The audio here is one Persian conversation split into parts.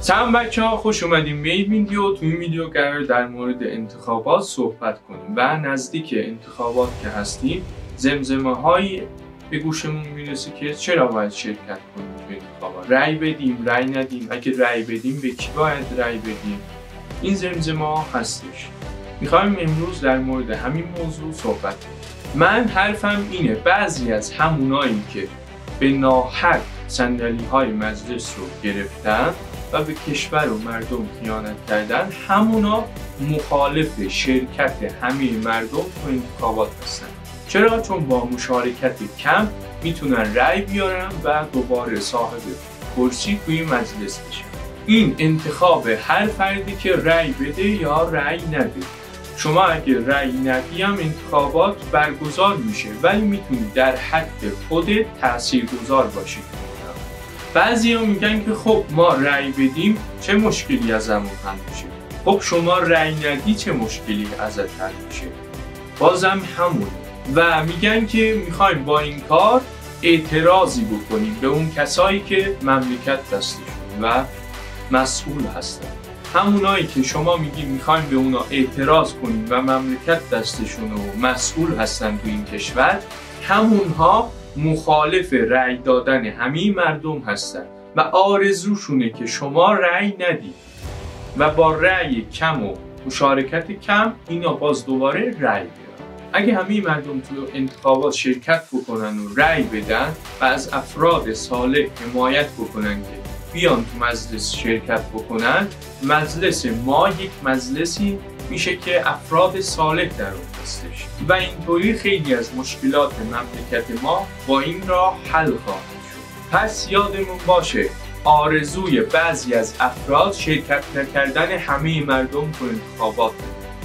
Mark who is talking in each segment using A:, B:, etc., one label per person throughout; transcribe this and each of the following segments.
A: سلام بچه‌ها، خوش اومدیم به این ویدیو. تو این ویدیو قرار در مورد انتخابات صحبت کنیم و نزدیک انتخابات که هستیم زمزمه‌هایی به گوشمون میرسه که چرا باید شرکت کنیم تو انتخابات، رأی بدیم، رأی ندیم، اگه رأی بدیم به کی باید رأی بدیم. این زمزمه‌ها هستش. میخوایم امروز در مورد همین موضوع صحبت کنیم. من حرفم اینه، بعضی از همونایی که به ناحق صندلی‌های مجلس رو گرفتن و به کشور و مردم خیانت کردن، همونا مخالف شرکت همه مردم تو انتخابات هستن. چرا؟ چون با مشارکت کم میتونن رأی بیارن و دوباره صاحب کرسی توی مجلس بشن. این انتخاب هر فردی که رأی بده یا رأی نده. شما اگه رأی ندی هم انتخابات برگزار میشه، ولی میتونی در حد خودت تاثیرگذار باشی. بعضی ها میگن که خب ما رأی بدیم چه مشکلی ازمون حل میشه. خب شما رأی ندی چه مشکلی ازت حل میشه؟ بازم همونه. و میگن که میخوایم با این کار اعتراضی بکنیم به اون کسایی که مملکت دستشون و مسئول هستن. همونایی که شما میگی میخوایم به اونا اعتراض کنیم و مملکت دستشون و مسئول هستن تو این کشور، همونها مخالف رأی دادن همه مردم هستن و آرزوشونه که شما رأی ندید و با رأی کم و مشارکت کم اینا باز دوباره رأی بیارن. اگه همه مردم تو انتخابات شرکت بکنن و رأی بدن و از افراد صالح حمایت بکنن که بیان تو مجلس شرکت بکنن، مجلس ما یک مجلسی میشه که افراد صالح در اون هستش و اینطوری خیلی از مشکلات مملکت ما با این راه حل خواهد شد. پس یادمون باشه آرزوی بعضی از افراد شرکت نکردن همه مردم تو انتخابات،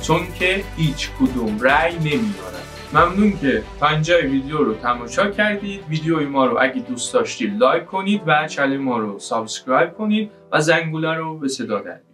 A: چون که هیچ کدوم رأی نمیارن. ممنون که تا اینجای ویدیو رو تماشا کردید. ویدیوی ما رو اگه دوست داشتید لایک کنید و چنل ما رو سابسکرایب کنید و زنگوله رو به صدا درید.